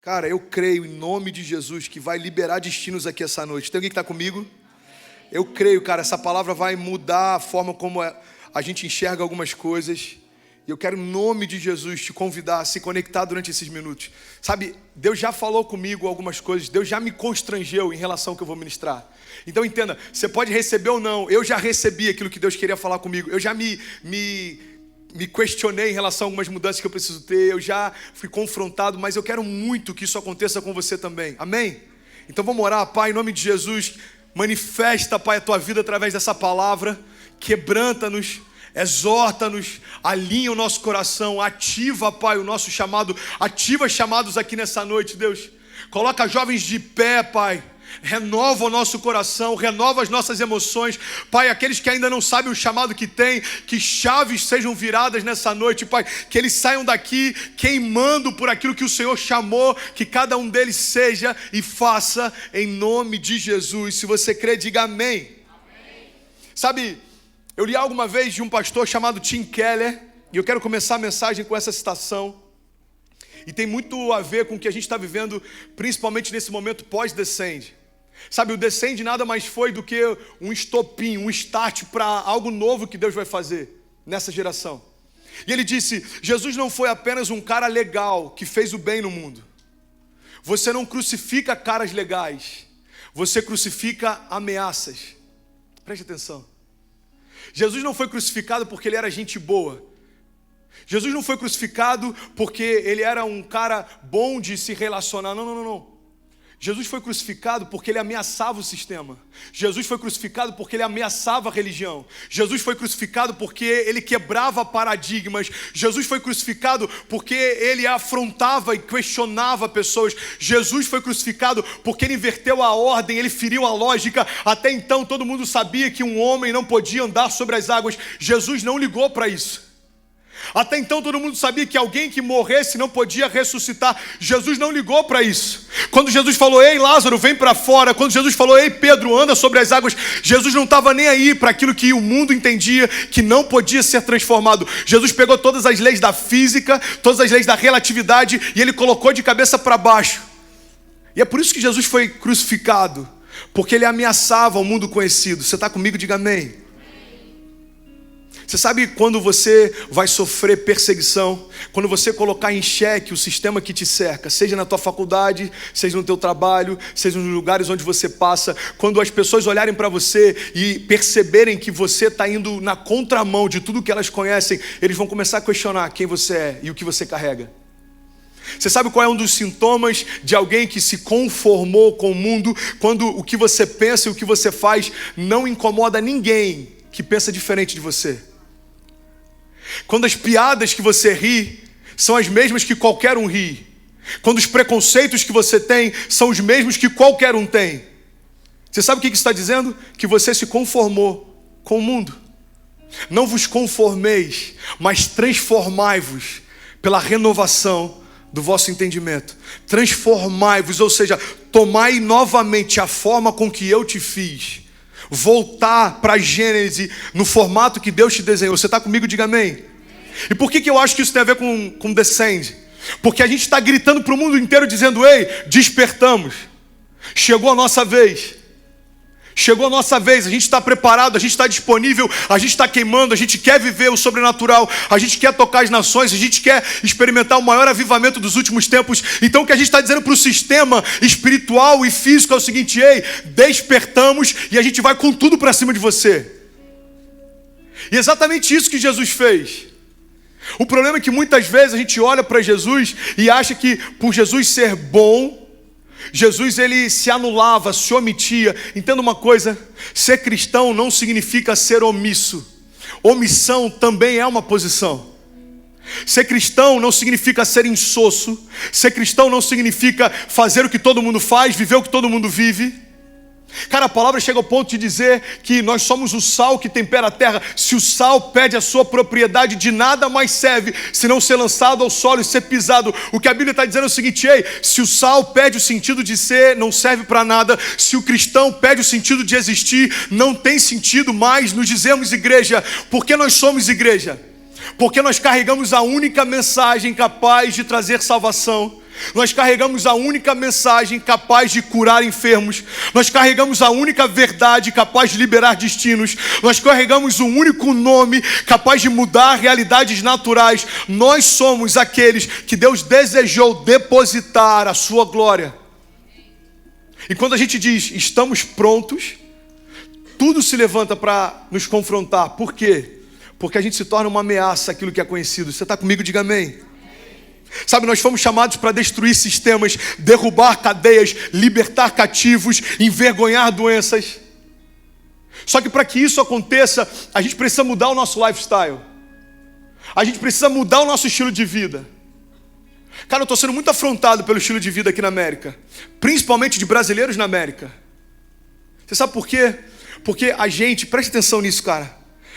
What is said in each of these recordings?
Cara, eu creio em nome de Jesus que vai liberar destinos aqui essa noite. Tem alguém que está comigo? Eu creio, cara, essa palavra vai mudar a forma como a gente enxerga algumas coisas. E eu quero, em nome de Jesus, te convidar a se conectar durante esses minutos. Sabe, Deus já falou comigo algumas coisas, Deus já me constrangeu em relação ao que eu vou ministrar. Então entenda, você pode receber ou não, eu já recebi aquilo que Deus queria falar comigo. Eu já me questionei em relação a algumas mudanças que eu preciso ter, eu já fui confrontado, mas eu quero muito que isso aconteça com você também. Amém? Então vamos orar. Pai, em nome de Jesus, manifesta, Pai, a Tua vida através dessa palavra, quebranta-nos, exorta-nos, alinha o nosso coração, ativa, Pai, o nosso chamado, ativa chamados aqui nessa noite, Deus. Coloca jovens de pé, Pai. Renova o nosso coração, renova as nossas emoções, Pai, aqueles que ainda não sabem o chamado que tem, que chaves sejam viradas nessa noite, Pai, que eles saiam daqui queimando por aquilo que o Senhor chamou, que cada um deles seja e faça em nome de Jesus. Se você crê, diga amém. Amém. Sabe, eu li alguma vez de um pastor chamado Tim Keller, e eu quero começar a mensagem com essa citação, e tem muito a ver com o que a gente está vivendo, principalmente nesse momento pós-descende. Sabe, o descende nada mais foi do que um estopim, um start para algo novo que Deus vai fazer nessa geração. E ele disse, Jesus não foi apenas um cara legal que fez o bem no mundo. Você não crucifica caras legais, você crucifica ameaças. Preste atenção. Jesus não foi crucificado porque ele era gente boa. Jesus não foi crucificado porque ele era um cara bom de se relacionar. Não. Jesus foi crucificado porque ele ameaçava o sistema. Jesus foi crucificado porque ele ameaçava a religião. Jesus foi crucificado porque ele quebrava paradigmas. Jesus foi crucificado porque ele afrontava e questionava pessoas. Jesus foi crucificado porque ele inverteu a ordem, ele feriu a lógica. Até então todo mundo sabia que um homem não podia andar sobre as águas. Jesus não ligou para isso. Até então todo mundo sabia que alguém que morresse não podia ressuscitar. Jesus não ligou para isso. Quando Jesus falou, ei Lázaro, vem para fora. Quando Jesus falou, ei Pedro, anda sobre as águas. Jesus não estava nem aí para aquilo que o mundo entendia que não podia ser transformado. Jesus pegou todas as leis da física, todas as leis da relatividade e ele colocou de cabeça para baixo. E é por isso que Jesus foi crucificado, porque ele ameaçava o mundo conhecido. Você está comigo? Diga amém. Você sabe quando você vai sofrer perseguição, quando você colocar em xeque o sistema que te cerca, seja na tua faculdade, seja no teu trabalho, seja nos lugares onde você passa, quando as pessoas olharem para você e perceberem que você está indo na contramão de tudo que elas conhecem, eles vão começar a questionar quem você é e o que você carrega. Você sabe qual é um dos sintomas de alguém que se conformou com o mundo? Quando o que você pensa e o que você faz não incomoda ninguém que pensa diferente de você. Quando as piadas que você ri são as mesmas que qualquer um ri. Quando os preconceitos que você tem são os mesmos que qualquer um tem. Você sabe o que isso está dizendo? Que você se conformou com o mundo. Não vos conformeis, mas transformai-vos pela renovação do vosso entendimento. Transformai-vos, ou seja, tomai novamente a forma com que eu te fiz. Voltar para a Gênese no formato que Deus te desenhou. Você está comigo? Diga amém. E por que eu acho que isso tem a ver com descende? Porque a gente está gritando para o mundo inteiro dizendo, ei, despertamos. Chegou a nossa vez. Chegou a nossa vez, a gente está preparado, a gente está disponível, a gente está queimando, a gente quer viver o sobrenatural, a gente quer tocar as nações, a gente quer experimentar o maior avivamento dos últimos tempos. Então o que a gente está dizendo para o sistema espiritual e físico é o seguinte, ei, despertamos e a gente vai com tudo para cima de você. E é exatamente isso que Jesus fez. O problema é que muitas vezes a gente olha para Jesus e acha que por Jesus ser bom, Jesus ele se anulava, se omitia. Entenda uma coisa, ser cristão não significa ser omisso. Omissão também é uma posição. Ser cristão não significa ser insosso. Ser cristão não significa fazer o que todo mundo faz, viver o que todo mundo vive. Cara, a palavra chega ao ponto de dizer que nós somos o sal que tempera a terra. Se o sal perde a sua propriedade, de nada mais serve, se não ser lançado ao solo e ser pisado. O que a Bíblia está dizendo é o seguinte, ei, se o sal perde o sentido de ser, não serve para nada. Se o cristão perde o sentido de existir, não tem sentido mais nos dizermos igreja. Por que nós somos igreja? Porque nós carregamos a única mensagem capaz de trazer salvação. Nós carregamos a única mensagem capaz de curar enfermos. Nós carregamos a única verdade capaz de liberar destinos. Nós carregamos o único nome capaz de mudar realidades naturais. Nós somos aqueles que Deus desejou depositar a sua glória. E quando a gente diz, estamos prontos, tudo se levanta para nos confrontar. Por quê? Porque a gente se torna uma ameaça àquilo que é conhecido. Você está comigo? Diga amém. Sabe, nós fomos chamados para destruir sistemas, derrubar cadeias, libertar cativos, envergonhar doenças. Só que para que isso aconteça, a gente precisa mudar o nosso lifestyle. A gente precisa mudar o nosso estilo de vida. Cara, eu estou sendo muito afrontado pelo estilo de vida aqui na América, principalmente de brasileiros na América. Você sabe por quê? Porque a gente, preste atenção nisso, cara,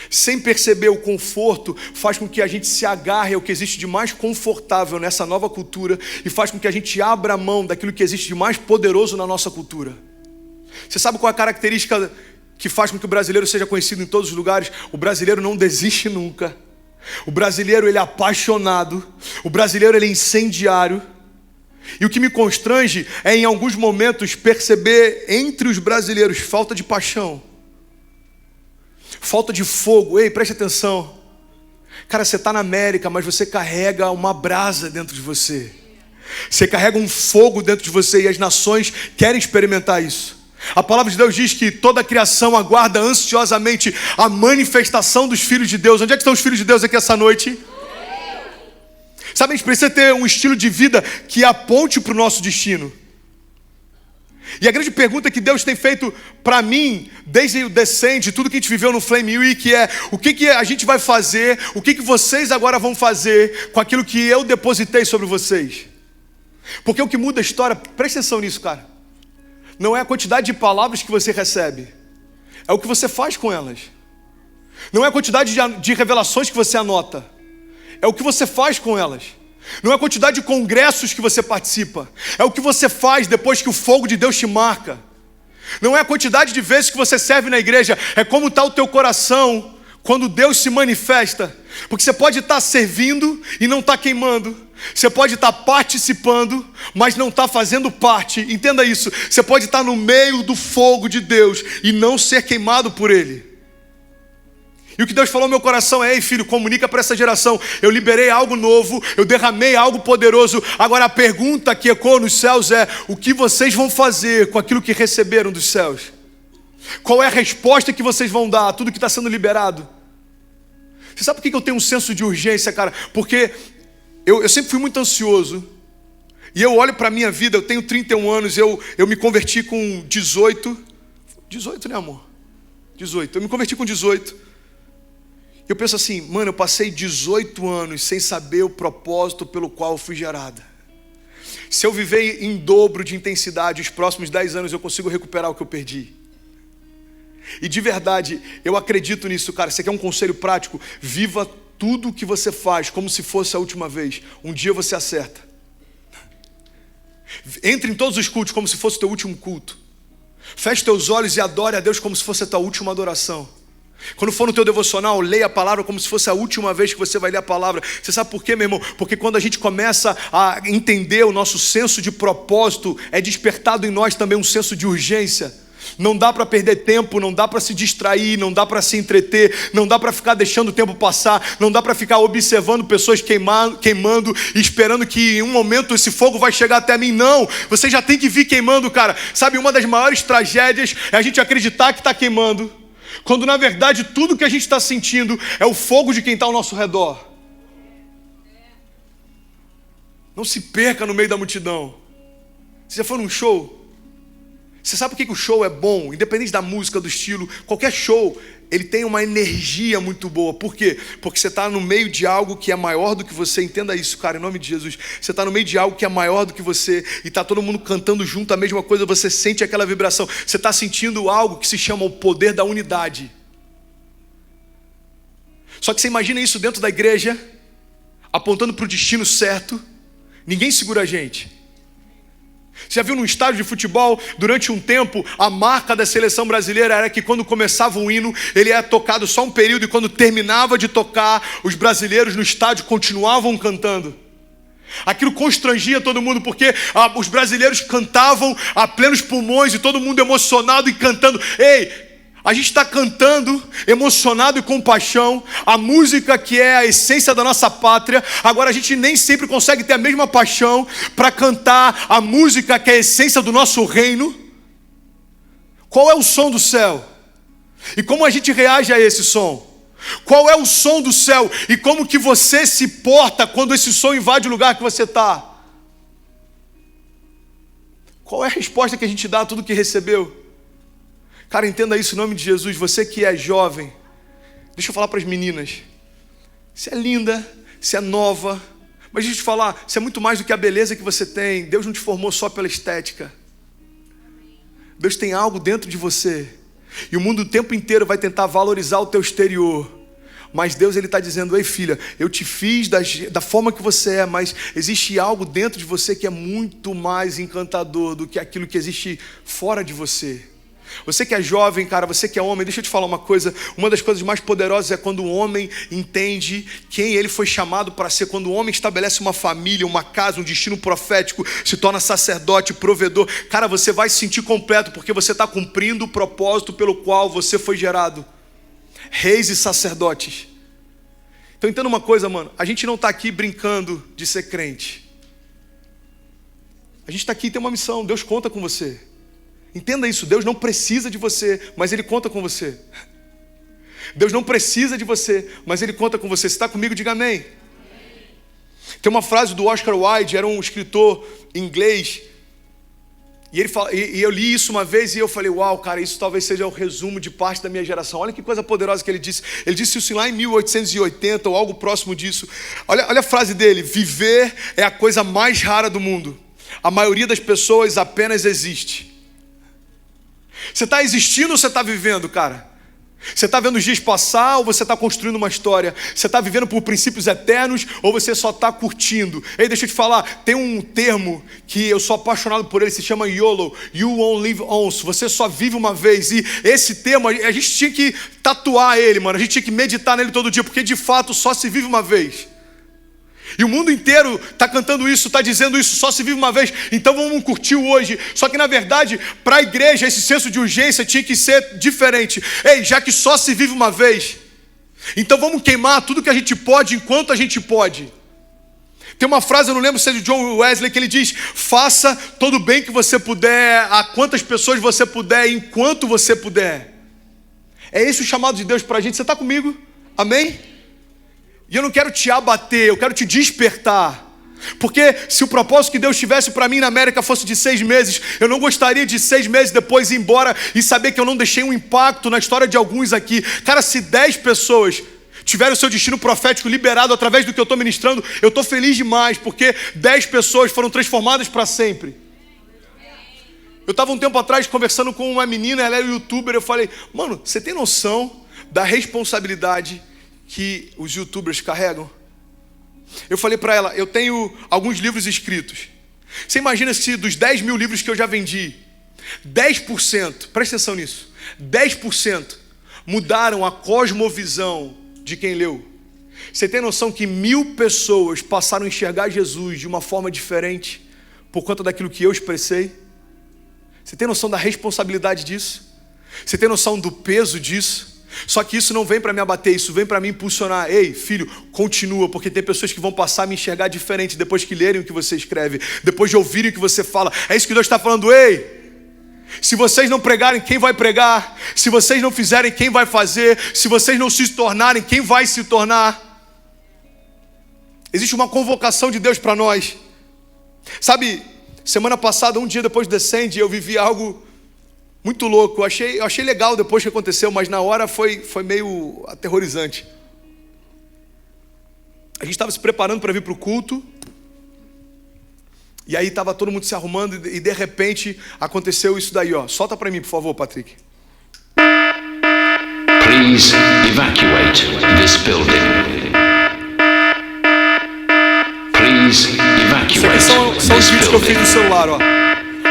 sem perceber o conforto, faz com que a gente se agarre ao que existe de mais confortável nessa nova cultura e faz com que a gente abra mão daquilo que existe de mais poderoso na nossa cultura. Você sabe qual é a característica que faz com que o brasileiro seja conhecido em todos os lugares? O brasileiro não desiste nunca. O brasileiro, ele é apaixonado. O brasileiro, ele é incendiário. E o que me constrange é, em alguns momentos, perceber entre os brasileiros falta de paixão, falta de fogo. Ei, preste atenção. Cara, você está na América, mas você carrega uma brasa dentro de você. Você carrega um fogo dentro de você e as nações querem experimentar isso. A palavra de Deus diz que toda a criação aguarda ansiosamente a manifestação dos filhos de Deus. Onde é que estão os filhos de Deus aqui essa noite? Sabe, a gente precisa ter um estilo de vida que aponte para o nosso destino. E a grande pergunta que Deus tem feito para mim, desde o Descende, tudo que a gente viveu no Flame Week, é o que a gente vai fazer, o que vocês agora vão fazer com aquilo que eu depositei sobre vocês. Porque o que muda a história, presta atenção nisso, cara, não é a quantidade de palavras que você recebe, é o que você faz com elas. Não é a quantidade de revelações que você anota, é o que você faz com elas. Não é a quantidade de congressos que você participa, é o que você faz depois que o fogo de Deus te marca. Não é a quantidade de vezes que você serve na igreja, é como está o teu coração quando Deus se manifesta. Porque você pode estar servindo e não estar queimando. Você pode estar participando, mas não estar fazendo parte. Entenda isso. Você pode estar no meio do fogo de Deus e não ser queimado por Ele. E o que Deus falou no meu coração é: ei filho, comunica para essa geração, eu liberei algo novo, eu derramei algo poderoso. Agora a pergunta que ecoa nos céus é: o que vocês vão fazer com aquilo que receberam dos céus? Qual é a resposta que vocês vão dar a tudo que está sendo liberado? Você sabe por que eu tenho um senso de urgência, cara? Porque eu sempre fui muito ansioso. E eu olho para a minha vida, eu tenho 31 anos, eu me converti com 18, né amor? 18, eu me converti com 18. Eu penso assim, mano, eu passei 18 anos sem saber o propósito pelo qual eu fui gerada. Se eu viver em dobro de intensidade os próximos 10 anos, eu consigo recuperar o que eu perdi. E de verdade, eu acredito nisso, cara. Você quer um conselho prático? Viva tudo o que você faz como se fosse a última vez. Um dia você acerta. Entre em todos os cultos como se fosse o teu último culto. Feche teus olhos e adore a Deus como se fosse a tua última adoração. Quando for no teu devocional, leia a palavra como se fosse a última vez que você vai ler a palavra. Você sabe por quê, meu irmão? Porque quando a gente começa a entender o nosso senso de propósito, é despertado em nós também um senso de urgência. Não dá para perder tempo, não dá para se distrair, não dá para se entreter, não dá para ficar deixando o tempo passar, não dá para ficar observando pessoas queimando e esperando que em um momento esse fogo vai chegar até mim. Não, você já tem que vir queimando, cara. Sabe, uma das maiores tragédias é a gente acreditar que está queimando, quando na verdade tudo que a gente está sentindo é o fogo de quem está ao nosso redor. Não se perca no meio da multidão. Você já foi num show? Você sabe por que o show é bom? Independente da música, do estilo, qualquer show, ele tem uma energia muito boa. Por quê? Porque você está no meio de algo que é maior do que você. Entenda isso, cara, em nome de Jesus. Você está no meio de algo que é maior do que você e está todo mundo cantando junto a mesma coisa. Você sente aquela vibração. Você está sentindo algo que se chama o poder da unidade. Só que você imagina isso dentro da igreja, apontando para o destino certo. Ninguém segura a gente. Você já viu num estádio de futebol, durante um tempo, a marca da seleção brasileira era que quando começava o hino, ele era tocado só um período, e quando terminava de tocar, os brasileiros no estádio continuavam cantando. Aquilo constrangia todo mundo, porque os brasileiros cantavam a plenos pulmões e todo mundo emocionado e cantando. Ei, a gente está cantando, emocionado e com paixão, a música que é a essência da nossa pátria. Agora a gente nem sempre consegue ter a mesma paixão para cantar a música que é a essência do nosso reino. Qual é o som do céu? E como a gente reage a esse som? Qual é o som do céu? E como que você se porta quando esse som invade o lugar que você está? Qual é a resposta que a gente dá a tudo que recebeu? Cara, entenda isso em nome de Jesus. Você que é jovem, deixa eu falar para as meninas. Você é linda, você é nova, mas deixa eu te falar, você é muito mais do que a beleza que você tem. Deus não te formou só pela estética. Deus tem algo dentro de você. E o mundo o tempo inteiro vai tentar valorizar o teu exterior. Mas Deus está dizendo, ei filha, eu te fiz da forma que você é, mas existe algo dentro de você que é muito mais encantador do que aquilo que existe fora de você. Você que é jovem, cara, você que é homem, deixa eu te falar uma coisa. Uma das coisas mais poderosas é quando o homem entende quem ele foi chamado para ser. Quando o homem estabelece uma família, uma casa, um destino profético, se torna sacerdote, provedor. Cara, você vai se sentir completo, porque você está cumprindo o propósito pelo qual você foi gerado. Reis e sacerdotes. Então entenda uma coisa, mano. A gente não está aqui brincando de ser crente. A gente está aqui e tem uma missão. Deus conta com você. Entenda isso, Deus não precisa de você, mas Ele conta com você. Deus não precisa de você, mas Ele conta com você. Se está comigo, diga amém. Tem uma frase do Oscar Wilde, era um escritor inglês, e eu li isso uma vez e eu falei, uau, cara, isso talvez seja o resumo de parte da minha geração. Olha que coisa poderosa que ele disse. Ele disse isso lá em 1880 ou algo próximo disso. Olha a frase dele: viver é a coisa mais rara do mundo. A maioria das pessoas apenas existe. Você está existindo ou você está vivendo, cara? Você está vendo os dias passar ou você está construindo uma história? Você está vivendo por princípios eternos ou você só está curtindo? Ei, deixa eu te falar, tem um termo que eu sou apaixonado por ele, se chama YOLO, You Only Live Once. Você só vive uma vez. E esse termo, a gente tinha que tatuar ele, mano. A gente tinha que meditar nele todo dia, porque de fato só se vive uma vez. E o mundo inteiro está cantando isso, está dizendo isso, só se vive uma vez, então vamos curtir o hoje. Só que na verdade, para a igreja, esse senso de urgência tinha que ser diferente. Ei, já que só se vive uma vez, então vamos queimar tudo que a gente pode enquanto a gente pode. Tem uma frase, eu não lembro se é de John Wesley, que ele diz: faça todo o bem que você puder, a quantas pessoas você puder, enquanto você puder. É esse o chamado de Deus para a gente. Você está comigo? Amém? E eu não quero te abater, eu quero te despertar. Porque se o propósito que Deus tivesse para mim na América fosse de 6 meses, eu não gostaria de 6 meses depois ir embora e saber que eu não deixei um impacto na história de alguns aqui. Cara, se 10 pessoas tiverem o seu destino profético liberado através do que eu estou ministrando, eu estou feliz demais, porque 10 pessoas foram transformadas para sempre. Eu estava um tempo atrás conversando com uma menina, ela era youtuber, eu falei, mano, você tem noção da responsabilidade que os youtubers carregam? Eu falei para ela, eu tenho alguns livros escritos. Você imagina se dos 10 mil livros que eu já vendi, 10%, presta atenção nisso, 10% mudaram a cosmovisão de quem leu. Você tem noção que 1000 pessoas passaram a enxergar Jesus de uma forma diferente por conta daquilo que eu expressei? Você tem noção da responsabilidade disso? Você tem noção do peso disso? Só que isso não vem para me abater, isso vem para me impulsionar. Ei, filho, continua, porque tem pessoas que vão passar a me enxergar diferente depois que lerem o que você escreve, depois de ouvirem o que você fala. É isso que Deus está falando. Ei, se vocês não pregarem, quem vai pregar? Se vocês não fizerem, quem vai fazer? Se vocês não se tornarem, quem vai se tornar? Existe uma convocação de Deus para nós. Sabe, semana passada, um dia depois do Descende, eu vivi algo muito louco. Eu achei legal depois que aconteceu, mas na hora foi meio aterrorizante. A gente estava se preparando para vir para o culto, e aí estava todo mundo se arrumando, e de repente aconteceu isso daí, ó. Solta para mim, por favor, Patrick. Please evacuate this building. Please Isso aqui evacuate são os this vídeos que eu fiz no building. celular, ó.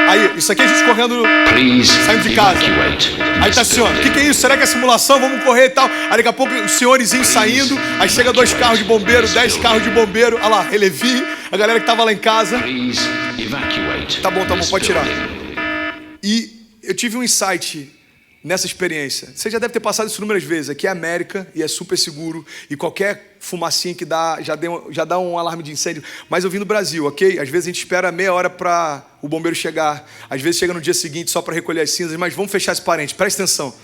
Aí, isso aqui é a gente correndo, Please saindo de casa. evacuate Aí tá this assim, ó, o que é isso? Será que é simulação? Vamos correr e tal. Aí daqui a pouco os senhorzinhos saindo, aí chega 2 carros de bombeiro, 10 carros de bombeiro. Olha lá, Relevi, a galera que tava lá em casa. Please evacuate Tá bom, this pode tirar. building. E eu tive um insight nessa experiência. Você já deve ter passado isso inúmeras vezes. Aqui é América e é super seguro. E qualquer fumacinha que dá, já dá um alarme de incêndio. Mas eu vim do Brasil, ok? Às vezes a gente espera meia hora para o bombeiro chegar. Às vezes chega no dia seguinte só para recolher as cinzas. Mas vamos fechar esse parente, presta atenção.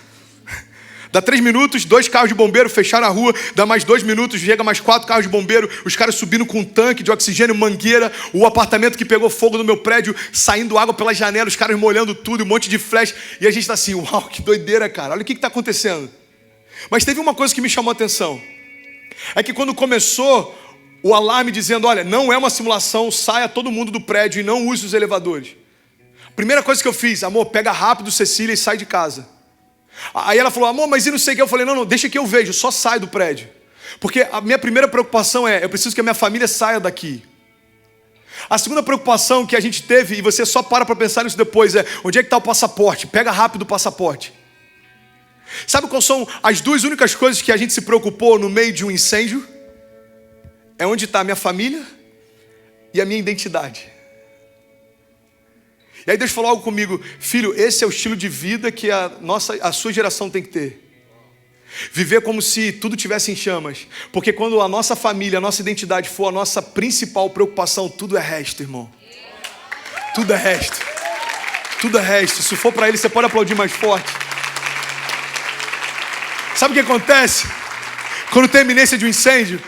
Dá 3 minutos, 2 carros de bombeiro fecharam a rua. Dá mais 2 minutos, chega mais 4 carros de bombeiro. Os caras subindo com um tanque de oxigênio, mangueira. O apartamento que pegou fogo no meu prédio, saindo água pela janela. Os caras molhando tudo, um monte de flash. E a gente tá assim, uau, que doideira, cara. Olha o que tá acontecendo. Mas teve uma coisa que me chamou a atenção. É que quando começou o alarme dizendo, olha, não é uma simulação, saia todo mundo do prédio e não use os elevadores. Primeira coisa que eu fiz, amor, pega rápido Cecília e sai de casa. Aí ela falou, amor, mas e não sei o que? Eu falei, não, deixa que eu vejo, só sai do prédio. Porque a minha primeira preocupação é, eu preciso que a minha família saia daqui. A segunda preocupação que a gente teve, e você só para pensar nisso depois, é, onde é que está o passaporte? Pega rápido o passaporte. Sabe quais são as 2 únicas coisas que a gente se preocupou no meio de um incêndio? É onde está a minha família e a minha identidade. E aí Deus falou algo comigo, filho, esse é o estilo de vida que a sua geração tem que ter. Viver como se tudo tivesse em chamas. Porque quando a nossa família, a nossa identidade for a nossa principal preocupação, tudo é resto, irmão. Tudo é resto. Tudo é resto. Se for para ele, você pode aplaudir mais forte. Sabe o que acontece? Quando tem a iminência de um incêndio,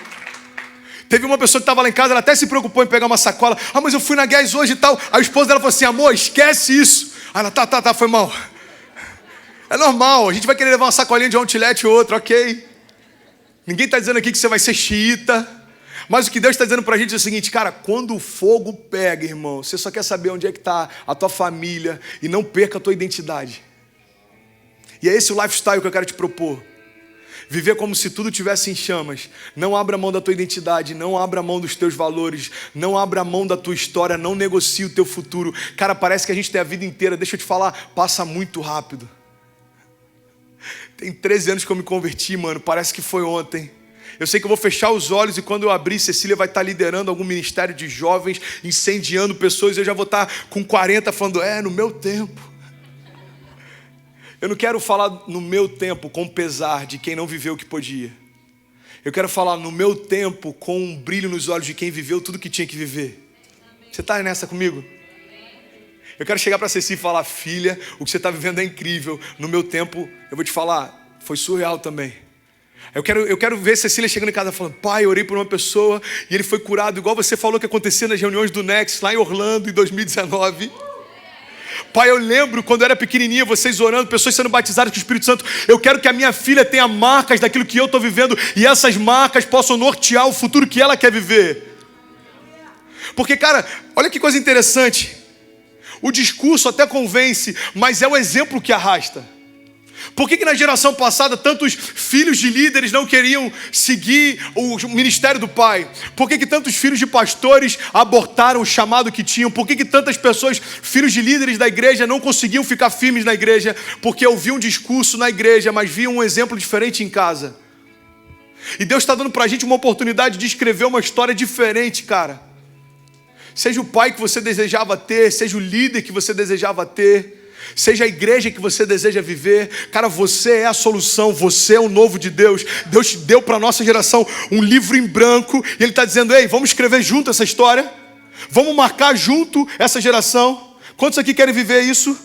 teve uma pessoa que estava lá em casa, ela até se preocupou em pegar uma sacola. Ah, mas eu fui na Guess hoje e tal. Aí o esposo dela falou assim, amor, esquece isso. Aí ela, tá, foi mal. É normal, a gente vai querer levar uma sacolinha de um outlet ou outro, ok. Ninguém está dizendo aqui que você vai ser xiita. Mas o que Deus está dizendo para a gente é o seguinte, cara, quando o fogo pega, irmão, você só quer saber onde é que está a tua família e não perca a tua identidade. E é esse o lifestyle que eu quero te propor. Viver como se tudo estivesse em chamas. Não abra mão da tua identidade, não abra mão dos teus valores, não abra mão da tua história, não negocie o teu futuro. Cara, parece que a gente tem a vida inteira, deixa eu te falar, passa muito rápido. Tem 13 anos que eu me converti, mano, parece que foi ontem. Eu sei que eu vou fechar os olhos e quando eu abrir, Cecília vai estar liderando algum ministério de jovens, incendiando pessoas, eu já vou estar com 40 falando, no meu tempo. Eu não quero falar no meu tempo com pesar de quem não viveu o que podia. Eu quero falar no meu tempo com um brilho nos olhos de quem viveu tudo que tinha que viver. Você está nessa comigo? Eu quero chegar para Ceci e falar, filha, o que você está vivendo é incrível. No meu tempo, eu vou te falar, foi surreal também. Eu quero ver Cecília chegando em casa falando, pai, eu orei por uma pessoa e ele foi curado, igual você falou que acontecia nas reuniões do Next, lá em Orlando, em 2019. Pai, eu lembro quando eu era pequenininha, vocês orando, pessoas sendo batizadas com o Espírito Santo. Eu quero que a minha filha tenha marcas daquilo que eu estou vivendo e essas marcas possam nortear o futuro que ela quer viver. Porque, cara, olha que coisa interessante. O discurso até convence, mas é o exemplo que arrasta. Por que na geração passada tantos filhos de líderes não queriam seguir o ministério do pai? Por que tantos filhos de pastores abortaram o chamado que tinham? Por que tantas pessoas, filhos de líderes da igreja, não conseguiam ficar firmes na igreja? Porque ouviam um discurso na igreja, mas viam um exemplo diferente em casa. E Deus está dando para a gente uma oportunidade de escrever uma história diferente, cara. Seja o pai que você desejava ter, seja o líder que você desejava ter, seja a igreja que você deseja viver. Cara, você é a solução, você é o novo de Deus. Deus te deu para a nossa geração um livro em branco e Ele está dizendo, ei, vamos escrever junto essa história? Vamos marcar junto essa geração? Quantos aqui querem viver isso?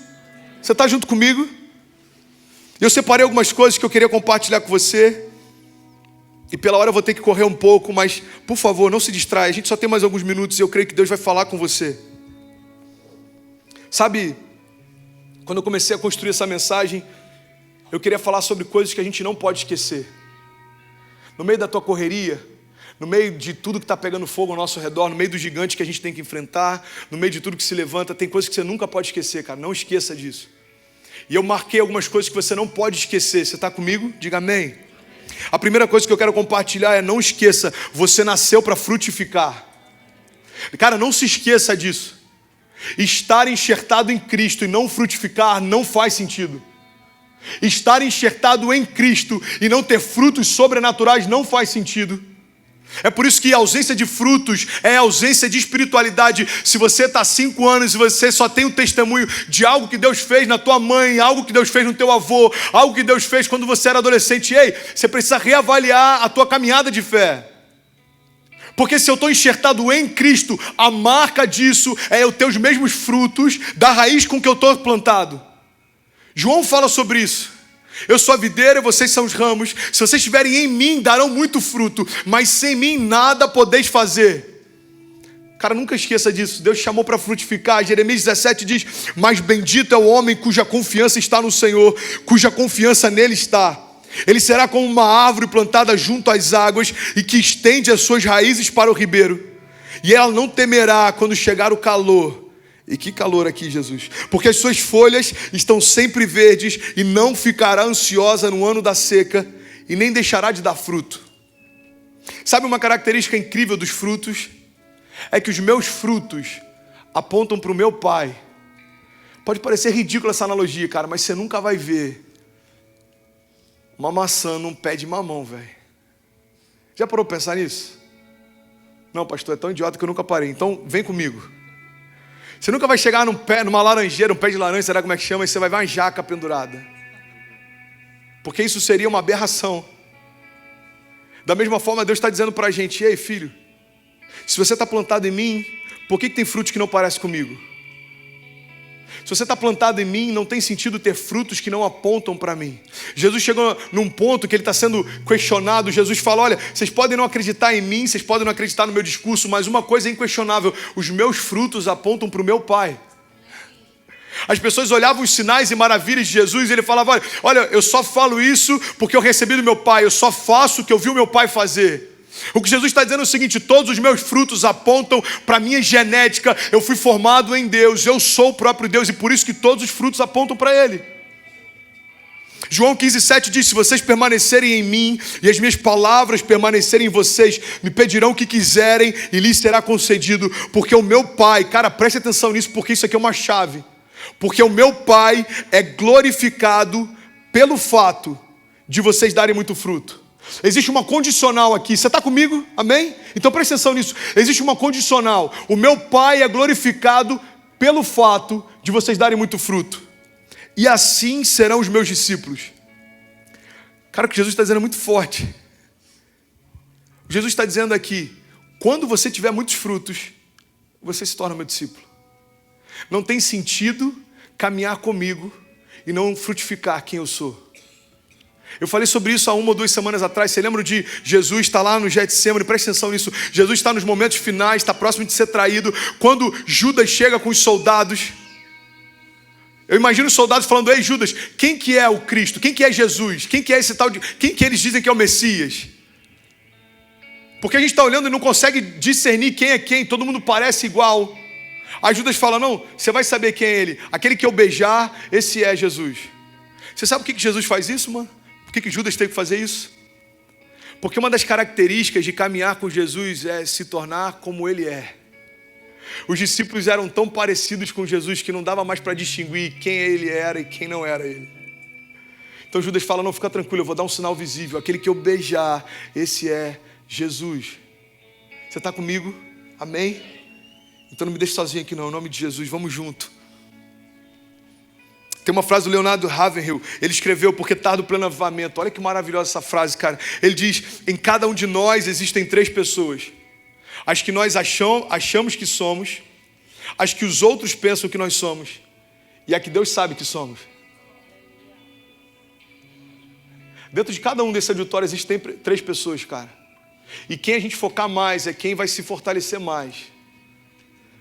Você está junto comigo? Eu separei algumas coisas que eu queria compartilhar com você. E pela hora eu vou ter que correr um pouco, mas por favor, não se distraia. A gente só tem mais alguns minutos e eu creio que Deus vai falar com você. Sabe, quando eu comecei a construir essa mensagem, eu queria falar sobre coisas que a gente não pode esquecer. No meio da tua correria, no meio de tudo que está pegando fogo ao nosso redor, no meio do gigante que a gente tem que enfrentar, no meio de tudo que se levanta, tem coisas que você nunca pode esquecer, cara. Não esqueça disso. E eu marquei algumas coisas que você não pode esquecer. Você está comigo? Diga amém. A primeira coisa que eu quero compartilhar é, não esqueça, você nasceu para frutificar. Cara, não se esqueça disso. Estar enxertado em Cristo e não frutificar não faz sentido. Estar enxertado em Cristo e não ter frutos sobrenaturais não faz sentido. É por isso que a ausência de frutos é a ausência de espiritualidade. Se você está há 5 anos e você só tem o testemunho de algo que Deus fez na tua mãe, algo que Deus fez no teu avô, algo que Deus fez quando você era adolescente, ei, você precisa reavaliar a tua caminhada de fé. Porque se eu estou enxertado em Cristo, a marca disso é eu ter os mesmos frutos da raiz com que eu estou plantado. João fala sobre isso. Eu sou a videira e vocês são os ramos. Se vocês estiverem em mim, darão muito fruto, mas sem mim nada podeis fazer. Cara, nunca esqueça disso. Deus chamou para frutificar. Jeremias 17 diz: mas bendito é o homem cuja confiança está no Senhor, cuja confiança nele está. Ele será como uma árvore plantada junto às águas e que estende as suas raízes para o ribeiro. E ela não temerá quando chegar o calor. E que calor aqui, Jesus. Porque as suas folhas estão sempre verdes e não ficará ansiosa no ano da seca e nem deixará de dar fruto. Sabe uma característica incrível dos frutos? É que os meus frutos apontam para o meu Pai. Pode parecer ridícula essa analogia, cara, mas você nunca vai ver uma maçã num pé de mamão, velho. Já parou para pensar nisso? Não, pastor, é tão idiota que eu nunca parei. Então, vem comigo. Você nunca vai chegar numa laranjeira, um pé de laranja, será como é que chama? E você vai ver uma jaca pendurada. Porque isso seria uma aberração. Da mesma forma, Deus está dizendo para a gente: ei, filho, se você está plantado em mim, por que tem frutos que não parecem comigo? Se você está plantado em mim, não tem sentido ter frutos que não apontam para mim. Jesus chegou num ponto que ele está sendo questionado. Jesus fala: olha, vocês podem não acreditar em mim, vocês podem não acreditar no meu discurso, mas uma coisa é inquestionável: os meus frutos apontam para o meu Pai. As pessoas olhavam os sinais e maravilhas de Jesus e ele falava: olha, eu só falo isso porque eu recebi do meu Pai, eu só faço o que eu vi o meu Pai fazer. O que Jesus está dizendo é o seguinte: todos os meus frutos apontam para a minha genética. Eu fui formado em Deus, eu sou o próprio Deus, e por isso que todos os frutos apontam para Ele. João 15,7 diz: se vocês permanecerem em mim e as minhas palavras permanecerem em vocês, me pedirão o que quiserem e lhes será concedido, porque o meu Pai, cara, preste atenção nisso, porque isso aqui é uma chave, porque o meu Pai é glorificado pelo fato de vocês darem muito fruto. Existe uma condicional aqui. Você está comigo? Amém? Então preste atenção nisso. Existe uma condicional. O meu Pai é glorificado pelo fato de vocês darem muito fruto. E assim serão os meus discípulos. Cara, o que Jesus está dizendo é muito forte. Jesus está dizendo aqui: quando você tiver muitos frutos, você se torna meu discípulo. Não tem sentido caminhar comigo e não frutificar quem eu sou. Eu falei sobre isso há 1 ou 2 semanas atrás. Você lembra de Jesus estar lá no Getsemane? Presta atenção nisso. Jesus está nos momentos finais, está próximo de ser traído. Quando Judas chega com os soldados, eu imagino os soldados falando: ei, Judas, quem que é o Cristo? Quem que é Jesus? Quem que é esse tal de... Quem que eles dizem que é o Messias? Porque a gente está olhando e não consegue discernir quem é quem. Todo mundo parece igual. Aí Judas fala: não, você vai saber quem é ele. Aquele que eu beijar, esse é Jesus. Você sabe por que Jesus faz isso, mano? Por que Judas teve que fazer isso? Porque uma das características de caminhar com Jesus é se tornar como Ele é. Os discípulos eram tão parecidos com Jesus que não dava mais para distinguir quem Ele era e quem não era Ele. Então Judas fala: não, fica tranquilo, eu vou dar um sinal visível. Aquele que eu beijar, esse é Jesus. Você está comigo? Amém? Então não me deixe sozinho aqui não, em nome de Jesus, vamos junto. Tem uma frase do Leonardo Ravenhill, ele escreveu: porque tarda o pleno avivamento. Olha que maravilhosa essa frase, cara. Ele diz: em cada um de nós existem 3 pessoas. As que nós achamos que somos, as que os outros pensam que nós somos, e a que Deus sabe que somos. Dentro de cada um desses auditórios existem 3 pessoas, cara. E quem a gente focar mais é quem vai se fortalecer mais.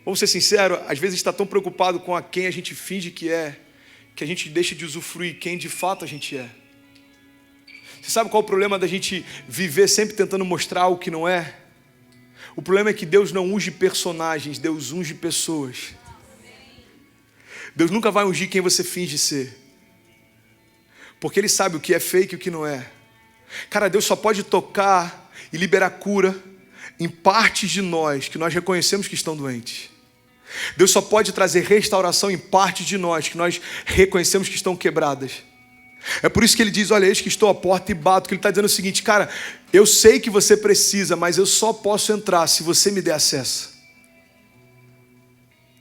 Vamos ser sinceros, às vezes está tão preocupado com a quem a gente finge que a gente deixa de usufruir quem de fato a gente é. Você sabe qual é o problema da gente viver sempre tentando mostrar o que não é? O problema é que Deus não unge personagens, Deus unge pessoas. Deus nunca vai ungir quem você finge ser, porque Ele sabe o que é fake e o que não é. Cara, Deus só pode tocar e liberar cura em partes de nós que nós reconhecemos que estão doentes. Deus só pode trazer restauração em parte de nós, que nós reconhecemos que estão quebradas. É por isso que ele diz, olha, eis que estou à porta e bato, que ele está dizendo o seguinte, cara, eu sei que você precisa, mas eu só posso entrar se você me der acesso.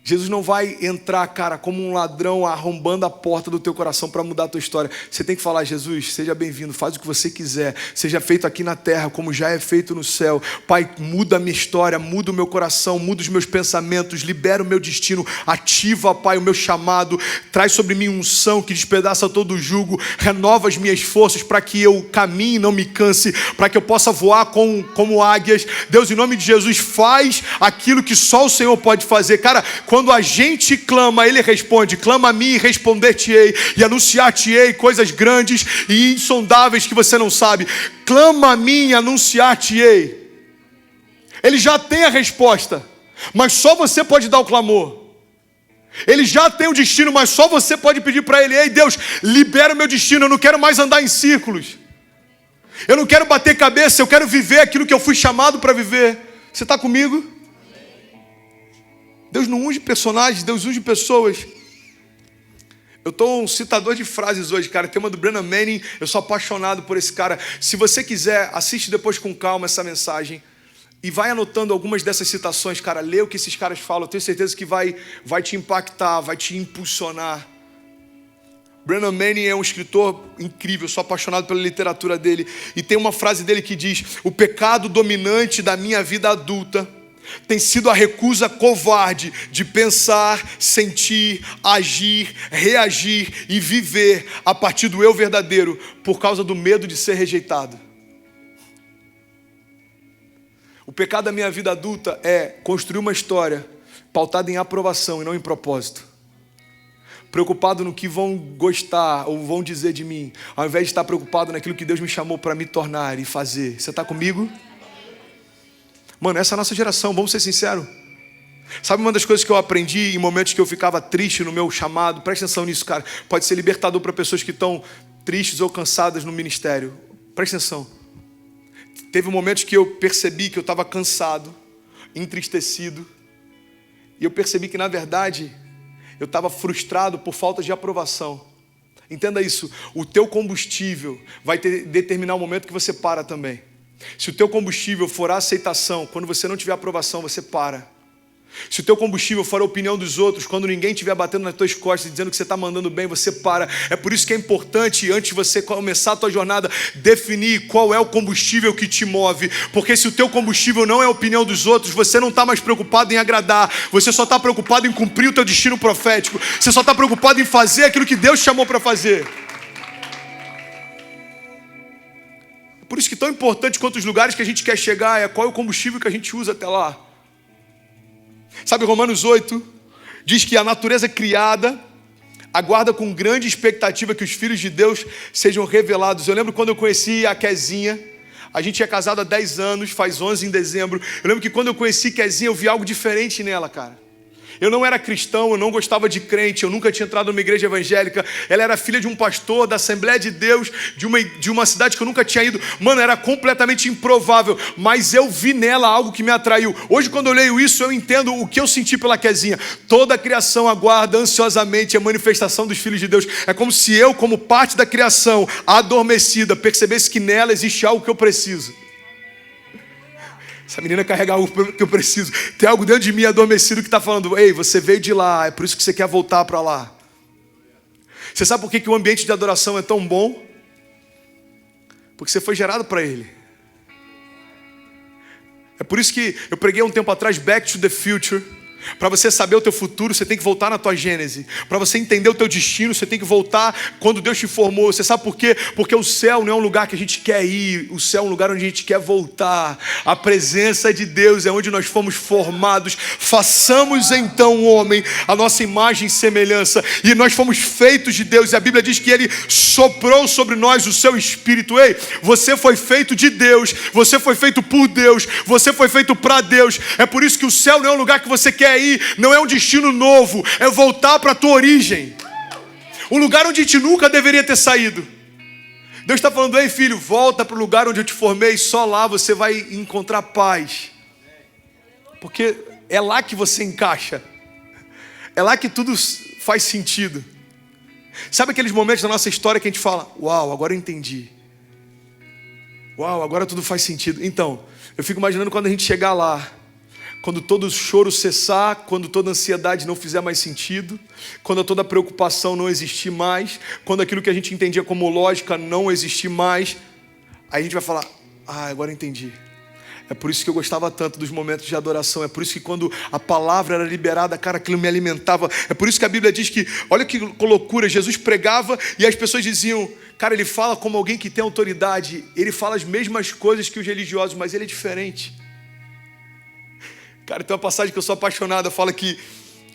Jesus não vai entrar, cara, como um ladrão arrombando a porta do teu coração para mudar a tua história. Você tem que falar, Jesus, seja bem-vindo, faz o que você quiser. Seja feito aqui na terra, como já é feito no céu. Pai, muda a minha história, muda o meu coração, muda os meus pensamentos, libera o meu destino, ativa, Pai, o meu chamado. Traz sobre mim unção que despedaça todo o jugo. Renova as minhas forças para que eu caminhe e não me canse, para que eu possa voar como águias. Deus, em nome de Jesus, faz aquilo que só o Senhor pode fazer. Cara, quando a gente clama, Ele responde. Clama a mim e responder-te-ei, e anunciar-te-ei coisas grandes e insondáveis que você não sabe. Clama a mim e anunciar-te-ei. Ele já tem a resposta, mas só você pode dar o clamor. Ele já tem o destino, mas só você pode pedir para Ele: ei Deus, libera o meu destino, eu não quero mais andar em círculos. Eu não quero bater cabeça, eu quero viver aquilo que eu fui chamado para viver. Você está comigo? Deus não unge personagens, Deus unge pessoas. Eu estou um citador de frases hoje, cara. Tem uma do Brennan Manning, eu sou apaixonado por esse cara. Se você quiser, assiste depois com calma essa mensagem e vai anotando algumas dessas citações, cara. Lê o que esses caras falam, eu tenho certeza que vai te impactar, vai te impulsionar. Brennan Manning é um escritor incrível, eu sou apaixonado pela literatura dele. E tem uma frase dele que diz: o pecado dominante da minha vida adulta tem sido a recusa covarde de pensar, sentir, agir, reagir e viver a partir do eu verdadeiro, por causa do medo de ser rejeitado. O pecado da minha vida adulta é construir uma história pautada em aprovação e não em propósito. Preocupado no que vão gostar ou vão dizer de mim, ao invés de estar preocupado naquilo que Deus me chamou para me tornar e fazer. Você está comigo? Mano, essa é a nossa geração, vamos ser sinceros. Sabe uma das coisas que eu aprendi em momentos que eu ficava triste no meu chamado? Presta atenção nisso, cara. Pode ser libertador para pessoas que estão tristes ou cansadas no ministério. Presta atenção. Teve momentos que eu percebi que eu estava cansado, entristecido. E eu percebi que, na verdade, eu estava frustrado por falta de aprovação. Entenda isso. O teu combustível vai determinar o momento que você para também. Se o teu combustível for a aceitação, quando você não tiver aprovação, você para. Se o teu combustível for a opinião dos outros, quando ninguém estiver batendo nas tuas costas e dizendo que você está mandando bem, você para. É por isso que é importante, antes de você começar a tua jornada, definir qual é o combustível que te move. Porque se o teu combustível não é a opinião dos outros, você não está mais preocupado em agradar. Você só está preocupado em cumprir o teu destino profético. Você só está preocupado em fazer aquilo que Deus chamou para fazer. Por isso que tão importante quanto os lugares que a gente quer chegar é qual é o combustível que a gente usa até lá. Sabe, Romanos 8 diz que a natureza criada aguarda com grande expectativa que os filhos de Deus sejam revelados. Eu lembro quando eu conheci a Kezinha, a gente é casado há 10 anos, faz 11 em dezembro. Eu lembro que quando eu conheci Kezinha, eu vi algo diferente nela, cara. Eu não era cristão, eu não gostava de crente, eu nunca tinha entrado numa igreja evangélica. Ela era filha de um pastor da Assembleia de Deus, de uma cidade que eu nunca tinha ido. Mano, era completamente improvável, mas eu vi nela algo que me atraiu. Hoje, quando eu leio isso, eu entendo o que eu senti pela Kezinha. Toda a criação aguarda ansiosamente a manifestação dos filhos de Deus. É como se eu, como parte da criação, adormecida, percebesse que nela existe algo que eu preciso. Essa menina carrega algo que eu preciso. Tem algo dentro de mim adormecido que está falando: ei, você veio de lá, é por isso que você quer voltar para lá. Você sabe por que o ambiente de adoração é tão bom? Porque você foi gerado para ele. É por isso que eu preguei um tempo atrás Back to the Future. Para você saber o teu futuro, você tem que voltar na tua gênese. Para você entender o teu destino, você tem que voltar quando Deus te formou. Você sabe por quê? Porque o céu não é um lugar que a gente quer ir. O céu é um lugar onde a gente quer voltar. A presença de Deus é onde nós fomos formados. Façamos então o homem a nossa imagem e semelhança. E nós fomos feitos de Deus. E a Bíblia diz que Ele soprou sobre nós o seu Espírito. Ei, você foi feito de Deus. Você foi feito por Deus. Você foi feito para Deus. É por isso que o céu não é um lugar que você quer ir, não é um destino novo, é voltar para a tua origem, um lugar onde a gente nunca deveria ter saído. Deus está falando: ei filho, volta para o lugar onde eu te formei, só lá você vai encontrar paz, porque é lá que você encaixa. É lá que tudo faz sentido. Sabe aqueles momentos da nossa história que a gente fala, uau, agora eu entendi. Uau, agora tudo faz sentido. Então, eu fico imaginando quando a gente chegar lá, quando todo o choro cessar, quando toda a ansiedade não fizer mais sentido, quando toda a preocupação não existir mais, quando aquilo que a gente entendia como lógica não existir mais, aí a gente vai falar, agora eu entendi. É por isso que eu gostava tanto dos momentos de adoração. É por isso que quando a palavra era liberada, cara, aquilo me alimentava. É por isso que a Bíblia diz que, olha que loucura, Jesus pregava e as pessoas diziam, cara, ele fala como alguém que tem autoridade. Ele fala as mesmas coisas que os religiosos, mas ele é diferente. Cara, tem uma passagem que eu sou apaixonado. Fala que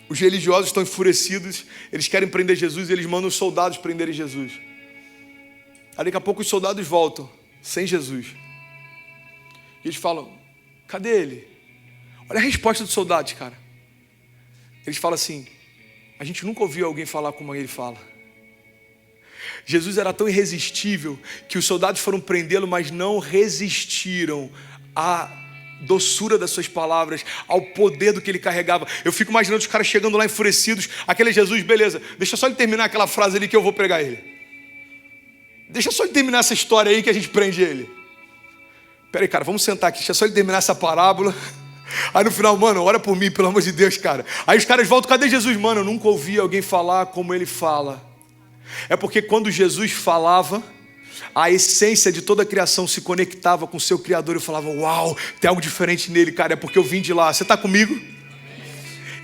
os religiosos estão enfurecidos. Eles querem prender Jesus e eles mandam os soldados prenderem Jesus. Aí daqui a pouco os soldados voltam, sem Jesus. E eles falam, cadê ele? Olha a resposta dos soldados, cara. Eles falam assim, a gente nunca ouviu alguém falar como ele fala. Jesus era tão irresistível que os soldados foram prendê-lo, mas não resistiram à doçura das suas palavras, ao poder do que ele carregava. Eu fico imaginando os caras chegando lá enfurecidos, aquele Jesus, beleza, deixa só ele terminar aquela frase ali que eu vou pregar ele. Deixa só ele terminar essa história aí que a gente prende ele. Peraí, cara, vamos sentar aqui, deixa só ele terminar essa parábola. Aí no final, mano, ora por mim, pelo amor de Deus, cara. Aí os caras voltam, cadê Jesus? Mano, eu nunca ouvi alguém falar como ele fala. É porque quando Jesus falava, a essência de toda a criação se conectava com o seu Criador. Eu falava, uau, tem algo diferente nele, cara. É porque eu vim de lá. Você está comigo?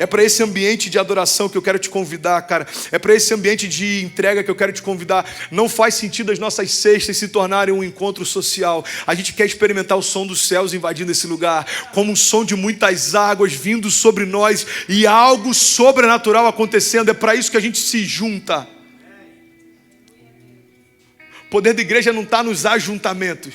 É para esse ambiente de adoração que eu quero te convidar, cara. É para esse ambiente de entrega que eu quero te convidar. Não faz sentido as nossas cestas se tornarem um encontro social. A gente quer experimentar o som dos céus invadindo esse lugar, como um som de muitas águas vindo sobre nós e algo sobrenatural acontecendo. É para isso que a gente se junta. O poder da igreja não está nos ajuntamentos,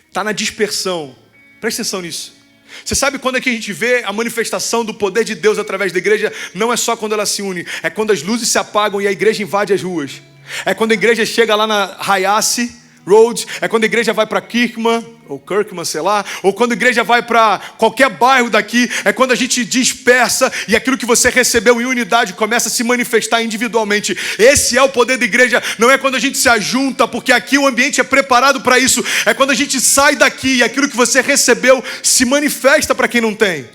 está na dispersão. Presta atenção nisso. Você sabe quando é que a gente vê a manifestação do poder de Deus através da igreja? Não é só quando ela se une, é quando as luzes se apagam e a igreja invade as ruas. É quando a igreja chega lá na Hayassi Road, é quando a igreja vai para Kirkman, ou Kirkman, sei lá, ou quando a igreja vai para qualquer bairro daqui, é quando a gente dispersa e aquilo que você recebeu em unidade começa a se manifestar individualmente. Esse é o poder da igreja, não é quando a gente se ajunta, porque aqui o ambiente é preparado para isso, é quando a gente sai daqui e aquilo que você recebeu se manifesta para quem não tem.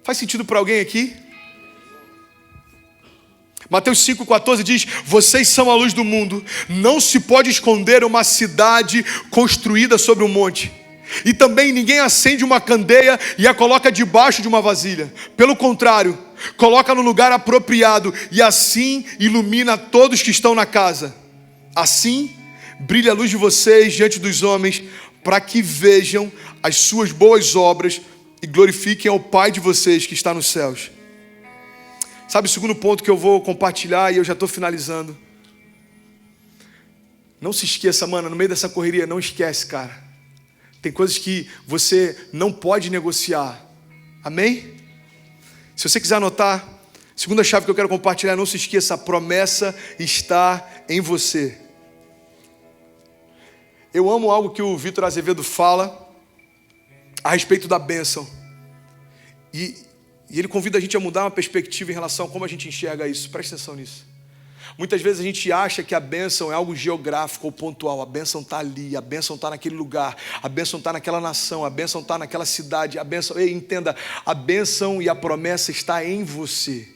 Faz sentido para alguém aqui? Mateus 5,14 diz, vocês são a luz do mundo, não se pode esconder uma cidade construída sobre um monte. E também ninguém acende uma candeia e a coloca debaixo de uma vasilha. Pelo contrário, coloca no lugar apropriado e assim ilumina todos que estão na casa. Assim, brilha a luz de vocês diante dos homens, para que vejam as suas boas obras e glorifiquem ao Pai de vocês que está nos céus. Sabe o segundo ponto que eu vou compartilhar e eu já estou finalizando? Não se esqueça, mano, no meio dessa correria, não esquece, cara. Tem coisas que você não pode negociar. Amém? Se você quiser anotar, segunda chave que eu quero compartilhar, não se esqueça, a promessa está em você. Eu amo algo que o Vitor Azevedo fala a respeito da bênção. E ele convida a gente a mudar uma perspectiva em relação a como a gente enxerga isso. Presta atenção nisso. Muitas vezes a gente acha que a bênção é algo geográfico ou pontual. A bênção está ali, a bênção está naquele lugar, a bênção está naquela nação, a bênção está naquela cidade. A bênção, ei, entenda, a bênção e a promessa está em você.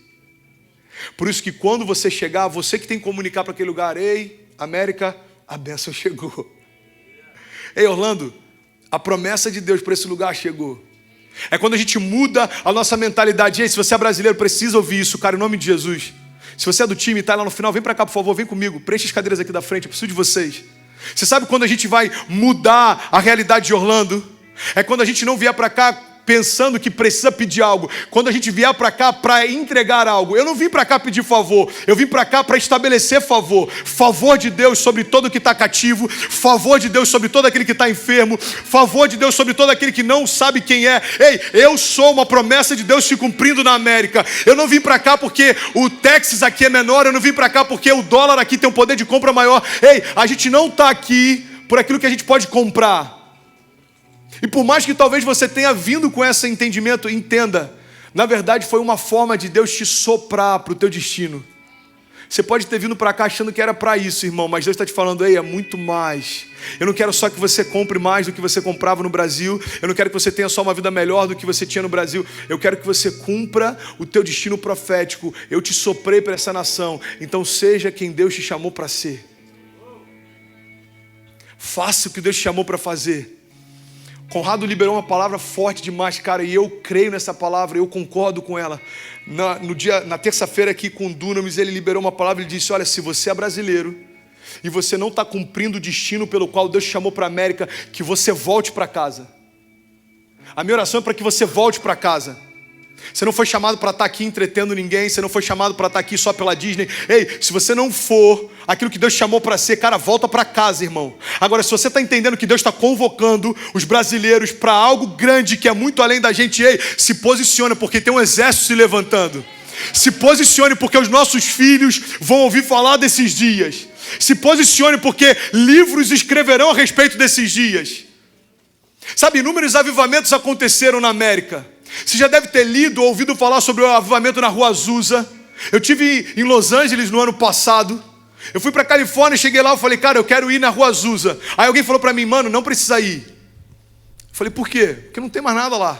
Por isso que quando você chegar, você que tem que comunicar para aquele lugar, ei, América, a bênção chegou. Ei, Orlando, a promessa de Deus para esse lugar chegou. É quando a gente muda a nossa mentalidade. Ei, se você é brasileiro, precisa ouvir isso, cara, em nome de Jesus. Se você é do time e está lá no final, vem para cá, por favor, vem comigo. Preencha as cadeiras aqui da frente, eu preciso de vocês. Você sabe quando a gente vai mudar a realidade de Orlando? É quando a gente não vier para cá pensando que precisa pedir algo. Quando a gente vier para cá para entregar algo. Eu não vim para cá pedir favor. Eu vim para cá para estabelecer favor. Favor de Deus sobre todo que está cativo. Favor de Deus sobre todo aquele que está enfermo. Favor de Deus sobre todo aquele que não sabe quem é. Ei, eu sou uma promessa de Deus se cumprindo na América. Eu não vim para cá porque o Texas aqui é menor. Eu não vim para cá porque o dólar aqui tem um poder de compra maior. Ei, a gente não está aqui por aquilo que a gente pode comprar. E por mais que talvez você tenha vindo com esse entendimento, entenda, Na verdade, foi uma forma de Deus te soprar para o teu destino. Você pode ter vindo para cá achando que era para isso, irmão, mas Deus está te falando, ei, é muito mais. Eu não quero só que você compre mais do que você comprava no Brasil. Eu não quero que você tenha só uma vida melhor do que você tinha no Brasil. Eu quero que você cumpra o teu destino profético. Eu te soprei para essa nação. Então seja quem Deus te chamou para ser. Faça o que Deus te chamou para fazer. Conrado liberou uma palavra forte demais, cara, e eu creio nessa palavra, eu concordo com ela. Na terça-feira aqui com o Dunamis, ele liberou uma palavra e disse, olha, se você é brasileiro e você não está cumprindo o destino pelo qual Deus te chamou para a América, que você volte para casa. A minha oração é para que você volte para casa. Você não foi chamado para estar aqui entretendo ninguém, você não foi chamado para estar aqui só pela Disney. Ei, se você não for aquilo que Deus chamou para ser, cara, volta para casa, irmão. Agora, se você está entendendo que Deus está convocando os brasileiros para algo grande que é muito além da gente, ei, se posicione, porque tem um exército se levantando. Se posicione, porque os nossos filhos vão ouvir falar desses dias. Se posicione, porque livros escreverão a respeito desses dias. Sabe, inúmeros avivamentos aconteceram na América. Você já deve ter lido ou ouvido falar sobre o avivamento na Rua Azusa. Eu estive em Los Angeles no ano passado. Eu fui para Califórnia, cheguei lá e falei, cara, eu quero ir na Rua Azusa. Aí alguém falou para mim, mano, não precisa ir. Eu falei, por quê? Porque não tem mais nada lá.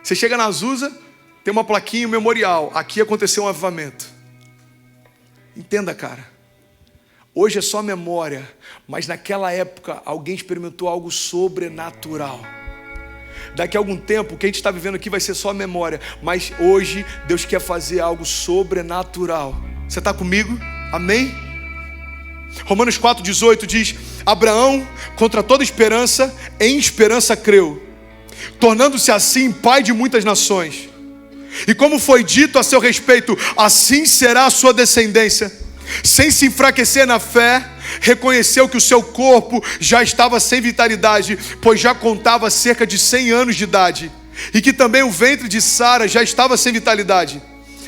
Você chega na Azusa, tem uma plaquinha, um memorial. Aqui aconteceu um avivamento. Entenda, cara. Hoje é só memória, mas naquela época alguém experimentou algo sobrenatural. Daqui a algum tempo, o que a gente está vivendo aqui vai ser só memória. Mas hoje, Deus quer fazer algo sobrenatural. Você está comigo? Amém? Romanos 4,18 diz, Abraão, contra toda esperança, em esperança creu, tornando-se assim pai de muitas nações. E como foi dito a seu respeito, assim será a sua descendência. Sem se enfraquecer na fé, reconheceu que o seu corpo já estava sem vitalidade, pois já contava cerca de 100 anos de idade, e que também o ventre de Sara já estava sem vitalidade.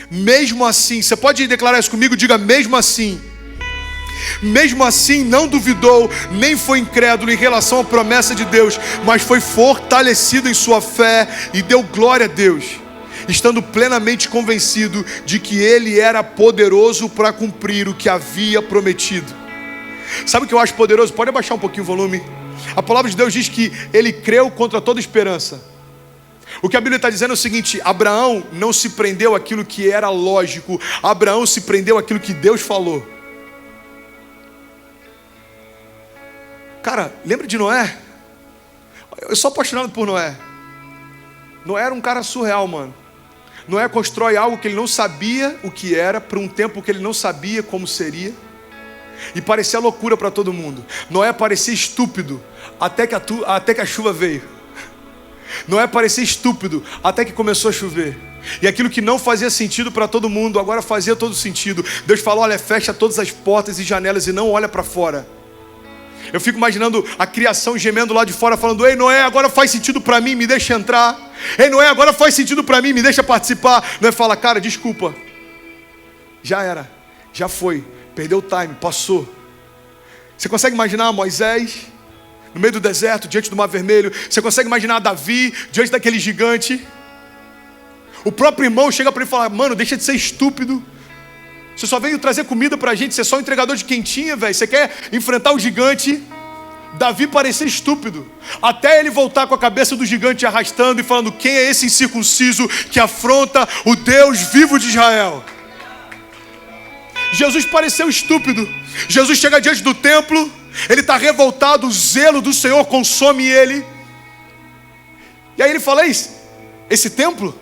Mesmo assim, você pode declarar isso comigo? Diga, mesmo assim não duvidou, nem foi incrédulo em relação à promessa de Deus, mas foi fortalecido em sua fé e deu glória a Deus, estando plenamente convencido de que Ele era poderoso para cumprir o que havia prometido. Sabe o que eu acho poderoso? Pode abaixar um pouquinho o volume. A palavra de Deus diz que ele creu contra toda esperança. O que a Bíblia está dizendo é o seguinte, Abraão não se prendeu àquilo que era lógico, Abraão se prendeu àquilo que Deus falou. Cara, lembra de Noé? Eu sou apaixonado por Noé. Noé era um cara surreal, mano. Noé constrói algo que ele não sabia o que era, para um tempo que ele não sabia como seria. E parecia loucura para todo mundo. Noé parecia estúpido até que a chuva veio. Noé parecia estúpido até que começou a chover. E aquilo que não fazia sentido para todo mundo, agora fazia todo sentido. Deus falou, olha, fecha todas as portas e janelas e não olha para fora. Eu fico imaginando a criação gemendo lá de fora, falando, ei Noé, agora faz sentido para mim, me deixa entrar. Ei Noé, agora faz sentido para mim, me deixa participar. Noé fala, cara, desculpa. Já era, já foi. Perdeu o time, passou. Você consegue imaginar Moisés no meio do deserto, diante do Mar Vermelho? Você consegue imaginar Davi diante daquele gigante? O próprio irmão chega para ele e fala, mano, deixa de ser estúpido. Você só veio trazer comida pra gente, você é só um entregador de quentinha, velho. Você quer enfrentar o gigante? Davi parecia estúpido, até ele voltar com a cabeça do gigante arrastando e falando, quem é esse incircunciso que afronta o Deus vivo de Israel? Jesus pareceu estúpido. Jesus chega diante do templo, ele está revoltado, o zelo do Senhor consome ele. E aí ele fala, esse templo,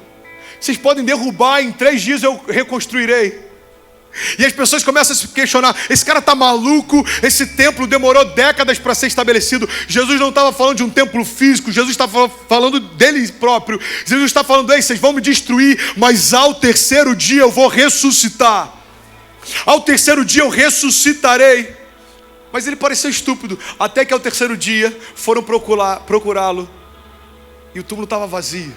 vocês podem derrubar, em 3 dias eu reconstruirei. E as pessoas começam a se questionar, esse cara está maluco, esse templo demorou décadas para ser estabelecido. Jesus não estava falando de um templo físico, Jesus estava falando dele próprio. Jesus está falando, vocês vão me destruir, mas ao 3º dia eu vou ressuscitar. Ao 3º dia eu ressuscitarei. Mas ele pareceu estúpido, até que ao 3º dia foram procurá-lo e o túmulo estava vazio.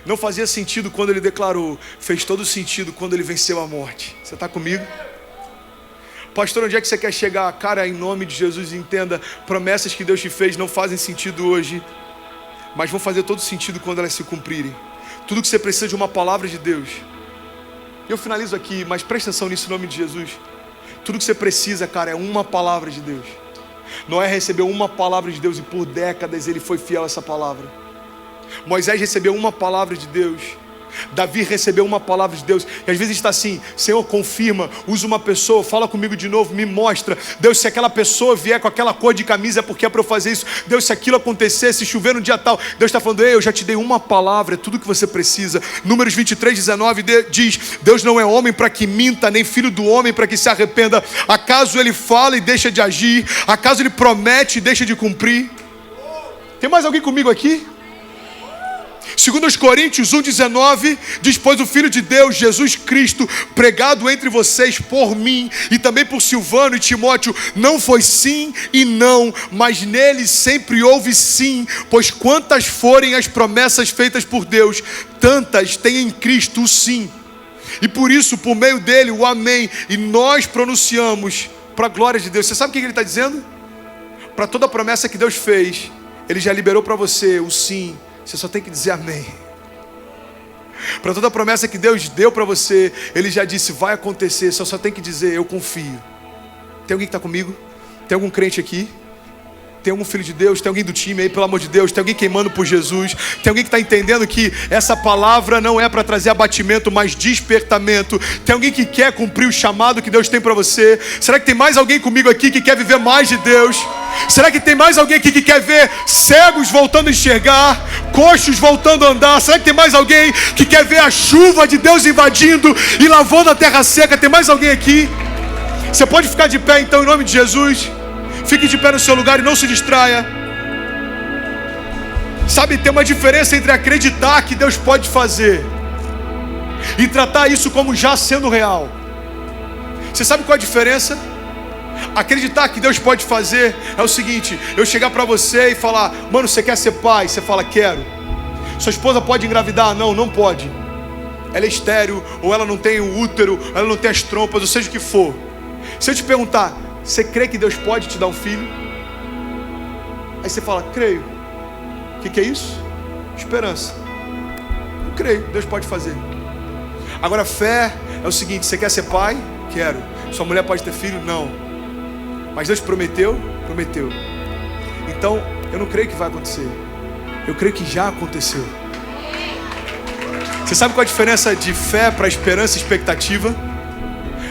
Não fazia sentido quando ele declarou, fez todo sentido quando ele venceu a morte. Você está comigo? Pastor, onde é que você quer chegar? Cara, em nome de Jesus, entenda, promessas que Deus te fez não fazem sentido hoje, mas vão fazer todo sentido quando elas se cumprirem. Tudo que você precisa de uma palavra de Deus. Eu finalizo aqui, mas presta atenção nisso em nome de Jesus. Tudo que você precisa, cara, é uma palavra de Deus. Noé recebeu uma palavra de Deus e por décadas ele foi fiel a essa palavra. Moisés recebeu uma palavra de Deus. Davi recebeu uma palavra de Deus. E às vezes está assim: Senhor, confirma, usa uma pessoa, fala comigo de novo, me mostra. Deus, se aquela pessoa vier com aquela cor de camisa é porque é para eu fazer isso. Deus, se aquilo acontecer, se chover no dia tal, Deus está falando: ei, eu já te dei uma palavra, é tudo que você precisa. Números 23:19 diz: Deus não é homem para que minta, nem filho do homem para que se arrependa. Acaso ele fala e deixa de agir? Acaso ele promete e deixa de cumprir? Tem mais alguém comigo aqui? 2 Coríntios 1:19 diz: pois o Filho de Deus, Jesus Cristo, pregado entre vocês por mim e também por Silvano e Timóteo, não foi sim e não, mas nele sempre houve sim, pois quantas forem as promessas feitas por Deus, tantas tem em Cristo o sim. E por isso, por meio dele, o amém, e nós pronunciamos para a glória de Deus. Você sabe o que ele está dizendo? Para toda promessa que Deus fez, ele já liberou para você o sim. Você só tem que dizer amém. Para toda promessa que Deus deu para você, ele já disse, vai acontecer. Você só tem que dizer, eu confio. Tem alguém que está comigo? Tem algum crente aqui? Tem algum filho de Deus? Tem alguém do time aí, pelo amor de Deus? Tem alguém queimando por Jesus? Tem alguém que está entendendo que essa palavra não é para trazer abatimento, mas despertamento? Tem alguém que quer cumprir o chamado que Deus tem para você? Será que tem mais alguém comigo aqui que quer viver mais de Deus? Será que tem mais alguém aqui que quer ver cegos voltando a enxergar, coxos voltando a andar? Será que tem mais alguém que quer ver a chuva de Deus invadindo e lavando a terra seca? Tem mais alguém aqui? Você pode ficar de pé então, em nome de Jesus. Fique de pé no seu lugar e não se distraia. Sabe, tem uma diferença entre acreditar que Deus pode fazer e tratar isso como já sendo real. Você sabe qual é a diferença? Acreditar que Deus pode fazer é o seguinte: eu chegar para você e falar, mano, você quer ser pai? Você fala, quero. Sua esposa pode engravidar? Não, não pode. Ela é estéril, ou ela não tem o útero, ela não tem as trompas, ou seja o que for. Se eu te perguntar, você crê que Deus pode te dar um filho? Aí você fala, creio. O que é isso? Esperança. Eu creio, Deus pode fazer. Agora fé é o seguinte: você quer ser pai? Quero. Sua mulher pode ter filho? Não. Mas Deus prometeu? Prometeu. Então, eu não creio que vai acontecer. Eu creio que já aconteceu. Você sabe qual a diferença de fé para esperança e expectativa?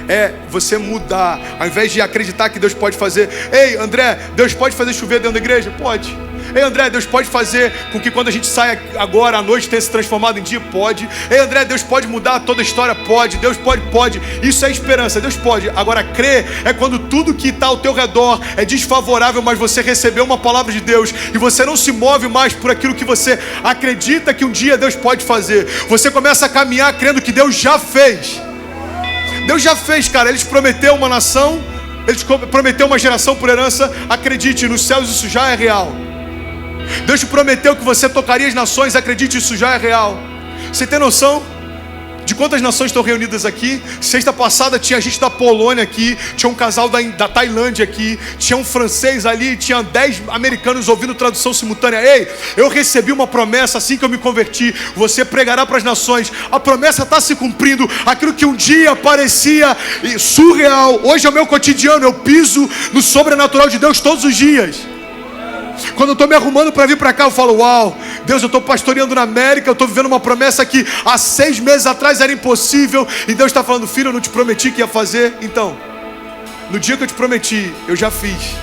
É você mudar. Ao invés de acreditar que Deus pode fazer, ei André, Deus pode fazer chover dentro da igreja? Pode. Ei André, Deus pode fazer com que quando a gente saia agora à noite tenha se transformado em dia? Pode. Ei André, Deus pode mudar toda a história? Pode. Deus pode. Isso é esperança, Deus pode. Agora crer é quando tudo que está ao teu redor é desfavorável, mas você recebeu uma palavra de Deus e você não se move mais por aquilo que você acredita que um dia Deus pode fazer. Você começa a caminhar crendo que Deus já fez. Deus já fez, cara. Ele te prometeu uma nação, Ele te prometeu uma geração por herança. Acredite, nos céus isso já é real. Deus te prometeu que você tocaria as nações. Acredite, isso já é real. Você tem noção de quantas nações estão reunidas aqui? Sexta passada tinha gente da Polônia aqui, tinha um casal da Tailândia aqui, tinha um francês ali, tinha 10 americanos ouvindo tradução simultânea. Ei, eu recebi uma promessa assim que eu me converti: você pregará para as nações. A promessa está se cumprindo. Aquilo que um dia parecia surreal, hoje é o meu cotidiano. Eu piso no sobrenatural de Deus todos os dias. Quando eu estou me arrumando para vir para cá, eu falo, uau, Deus, eu estou pastoreando na América, eu estou vivendo uma promessa que há 6 meses atrás era impossível, e Deus está falando, filho, eu não te prometi que ia fazer. Então, no dia que eu te prometi, eu já fiz.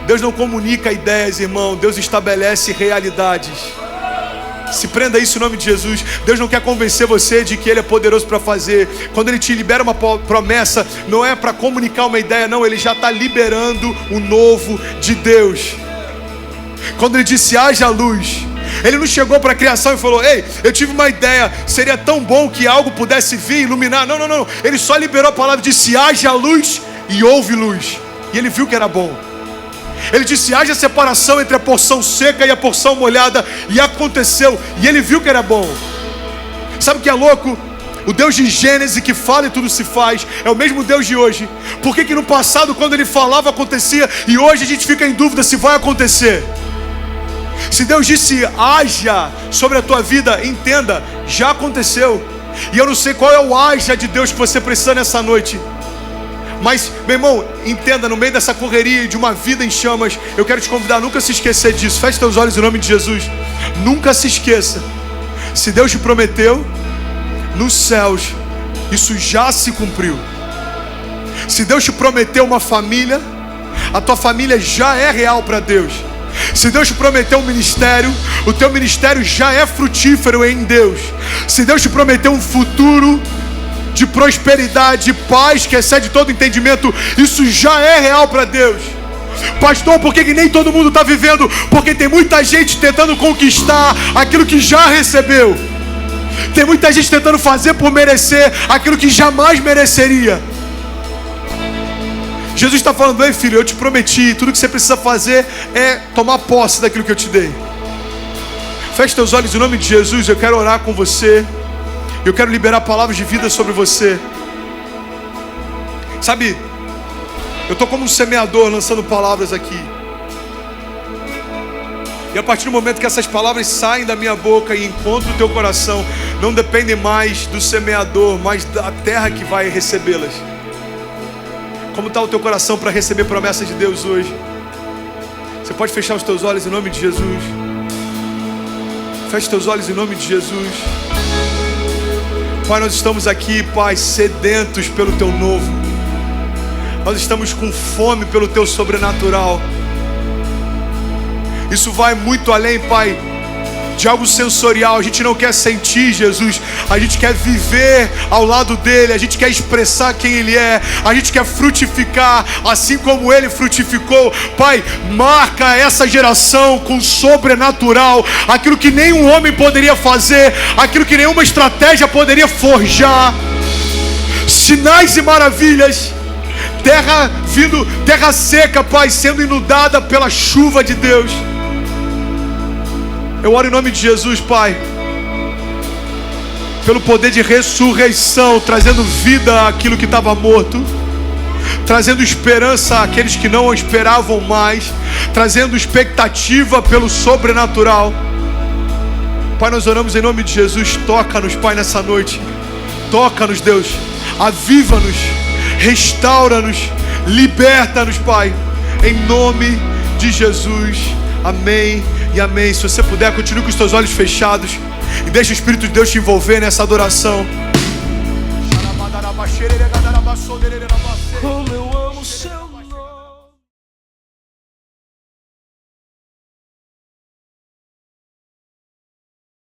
Deus não comunica ideias, irmão, Deus estabelece realidades. Se prenda a isso em nome de Jesus. Deus não quer convencer você de que Ele é poderoso para fazer. Quando Ele te libera uma promessa, não é para comunicar uma ideia, não. Ele já está liberando o novo de Deus. Quando Ele disse, haja luz, Ele não chegou para a criação e falou, ei, eu tive uma ideia, seria tão bom que algo pudesse vir, iluminar. Não, não, não. Ele só liberou a palavra e disse, haja luz, e houve luz. E Ele viu que era bom. Ele disse, haja separação entre a porção seca e a porção molhada, e aconteceu, e Ele viu que era bom. Sabe o que é louco? O Deus de Gênesis, que fala e tudo se faz, é o mesmo Deus de hoje. Por que no passado, quando Ele falava, acontecia, e hoje a gente fica em dúvida se vai acontecer? Se Deus disse haja sobre a tua vida, entenda, já aconteceu. E eu não sei qual é o haja de Deus que você precisa nessa noite. Mas, meu irmão, entenda, no meio dessa correria de uma vida em chamas, eu quero te convidar a nunca se esquecer disso. Feche teus olhos em nome de Jesus. Nunca se esqueça. Se Deus te prometeu, nos céus, isso já se cumpriu. Se Deus te prometeu uma família, a tua família já é real para Deus. Se Deus te prometeu um ministério, o teu ministério já é frutífero em Deus. Se Deus te prometeu um futuro de prosperidade, de paz que excede todo entendimento, isso já é real para Deus. Pastor, por que nem todo mundo está vivendo? Porque tem muita gente tentando conquistar aquilo que já recebeu. Tem muita gente tentando fazer por merecer aquilo que jamais mereceria. Jesus está falando: ei filho, eu te prometi, tudo que você precisa fazer é tomar posse daquilo que eu te dei. Feche teus olhos em nome de Jesus. Eu quero orar com você. Eu quero liberar palavras de vida sobre você. Sabe, eu estou como um semeador lançando palavras aqui. E a partir do momento que essas palavras saem da minha boca e encontram o teu coração, não dependem mais do semeador, mas da terra que vai recebê-las. Como está o teu coração para receber promessas de Deus hoje? Você pode fechar os teus olhos em nome de Jesus. Feche teus olhos em nome de Jesus. Pai, nós estamos aqui, Pai, sedentos pelo Teu novo. Nós estamos com fome pelo Teu sobrenatural. Isso vai muito além, Pai, de algo sensorial. A gente não quer sentir Jesus, a gente quer viver ao lado dele, a gente quer expressar quem ele é, a gente quer frutificar assim como ele frutificou. Pai, marca essa geração com sobrenatural, aquilo que nenhum homem poderia fazer, aquilo que nenhuma estratégia poderia forjar. Sinais e maravilhas, terra seca, Pai, sendo inundada pela chuva de Deus. Eu oro em nome de Jesus, Pai, pelo poder de ressurreição, trazendo vida àquilo que estava morto, trazendo esperança àqueles que não esperavam mais, trazendo expectativa pelo sobrenatural. Pai, nós oramos em nome de Jesus. Toca-nos, Pai, nessa noite. Toca-nos, Deus. Aviva-nos, restaura-nos, liberta-nos, Pai, em nome de Jesus. Amém e amém. Se você puder, continue com os teus olhos fechados e deixa o Espírito de Deus te envolver nessa adoração. Oh, meu